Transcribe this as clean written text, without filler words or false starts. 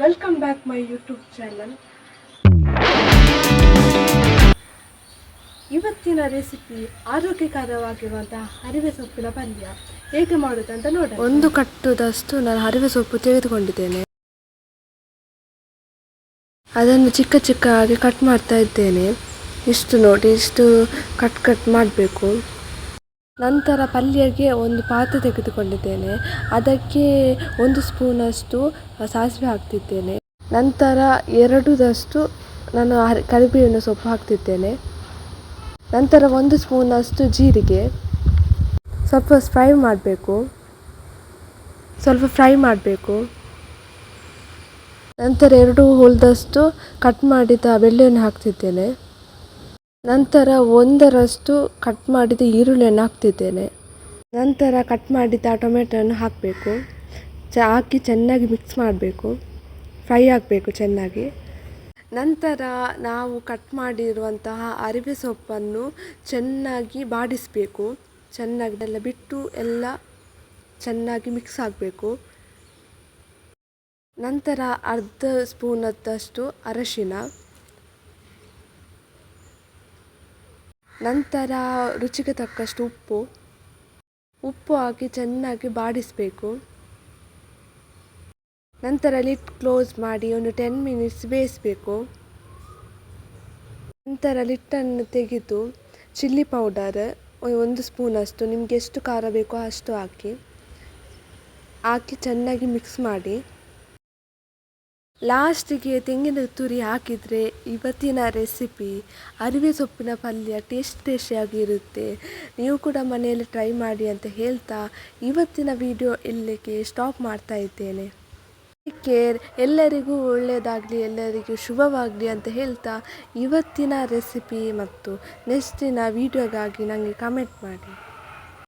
Welcome back my YouTube channel. ಇವತ್ತಿನ recipe ಆರೋಗ್ಯಕರವಾಗಿರುವಂತಹ ಹರಿವೆ ಸೊಪ್ಪಿನ ಪಲ್ಯ ಹೇಗೆ ಮಾಡುವುದಂತ ನೋಡೋಣ. ಒಂದು ಕಟ್ಟುದಷ್ಟು ನಾನು ಹರಿವೆ ಸೊಪ್ಪು ತೆಗೆದುಕೊಂಡಿದ್ದೇನೆ. ಅದನ್ನು ಚಿಕ್ಕ ಚಿಕ್ಕದಾಗಿ ಕಟ್ ಮಾಡ್ತಾ ಇದ್ದೇನೆ. ಇಷ್ಟು ನೋಡಿ, ಇಷ್ಟು ಕಟ್ ಮಾಡಬೇಕು. ನಂತರ ಪಲ್ಯಕ್ಕೆ ಒಂದು ಪಾತ್ರೆ ತೆಗೆದುಕೊಂಡಿದ್ದೇನೆ. ಅದಕ್ಕೆ 1 ಸ್ಪೂನಷ್ಟು ಸಾಸಿವೆ ಹಾಕ್ತಿದ್ದೇನೆ. ನಂತರ 2 ನಾನು ಕರಿಬೇವಿನ ಸೊಪ್ಪು ಹಾಕ್ತಿದ್ದೇನೆ. ನಂತರ 1 ಸ್ಪೂನಷ್ಟು ಜೀರಿಗೆ. ಸ್ವಲ್ಪ ಫ್ರೈ ಮಾಡಬೇಕು. ನಂತರ 2 ಹೋಳದಷ್ಟು ಕಟ್ ಮಾಡಿದ ಬೆಳ್ಳುಳ್ಳಿ ಹಾಕ್ತಿದ್ದೇನೆ. ನಂತರ 1 ಕಟ್ ಮಾಡಿದ ಈರುಳ್ಳಿಯನ್ನು ಹಾಕ್ತಿದ್ದೇನೆ. ನಂತರ ಕಟ್ ಮಾಡಿದ ಟೊಮೆಟೊವನ್ನು ಹಾಕಬೇಕು. ಹಾಕಿ ಚೆನ್ನಾಗಿ ಮಿಕ್ಸ್ ಮಾಡಬೇಕು. ಫ್ರೈ ಆಗಬೇಕು ಚೆನ್ನಾಗಿ. ನಂತರ ನಾವು ಕಟ್ ಮಾಡಿರುವಂತಹ ಹರಿವೆ ಸೊಪ್ಪನ್ನು ಚೆನ್ನಾಗಿ ಬಾಡಿಸಬೇಕು. ಚೆನ್ನಾಗಿ ಎಲ್ಲ ಬಿಟ್ಟು ಎಲ್ಲ ಚೆನ್ನಾಗಿ ಮಿಕ್ಸ್ ಆಗಬೇಕು. ನಂತರ 1/2 ಸ್ಪೂನಷ್ಟು ಅರಶಿನ, ನಂತರ ರುಚಿಗೆ ತಕ್ಕಷ್ಟು ಉಪ್ಪು ಹಾಕಿ ಚೆನ್ನಾಗಿ ಬಾಡಿಸಬೇಕು. ನಂತರ ಲಿಡ್ ಕ್ಲೋಸ್ ಮಾಡಿ ಒಂದು 10 ಮಿನಿಟ್ಸ್ ಬೇಯಿಸಬೇಕು. ನಂತರ ಲಿಟ್ಟನ್ನು ತೆಗೆದು ಚಿಲ್ಲಿ ಪೌಡರ್ 1 ಸ್ಪೂನಷ್ಟು, ನಿಮಗೆ ಎಷ್ಟು ಖಾರ ಬೇಕೋ ಅಷ್ಟು ಹಾಕಿ ಚೆನ್ನಾಗಿ ಮಿಕ್ಸ್ ಮಾಡಿ. ಲಾಸ್ಟಿಗೆ ತೆಂಗಿನ ತುರಿ ಹಾಕಿದರೆ ಇವತ್ತಿನ ರೆಸಿಪಿ ಹರಿವೆ ಸೊಪ್ಪಿನ ಪಲ್ಯ ಟೇಸ್ಟಿಯಾಗಿರುತ್ತೆ. ನೀವು ಕೂಡ ಮನೆಯಲ್ಲಿ ಟ್ರೈ ಮಾಡಿ ಅಂತ ಹೇಳ್ತಾ ಇವತ್ತಿನ ವಿಡಿಯೋ ಇಲ್ಲಿಗೆ ಸ್ಟಾಪ್ ಮಾಡ್ತಾ ಇದ್ದೇನೆ. Take care. ಎಲ್ಲರಿಗೂ ಒಳ್ಳೆಯದಾಗಲಿ, ಎಲ್ಲರಿಗೂ ಶುಭವಾಗಲಿ ಅಂತ ಹೇಳ್ತಾ ಇವತ್ತಿನ ರೆಸಿಪಿ ಮತ್ತು ನೆಕ್ಸ್ಟಿನ ವಿಡಿಯೋಗಾಗಿ ನನಗೆ ಕಮೆಂಟ್ ಮಾಡಿ.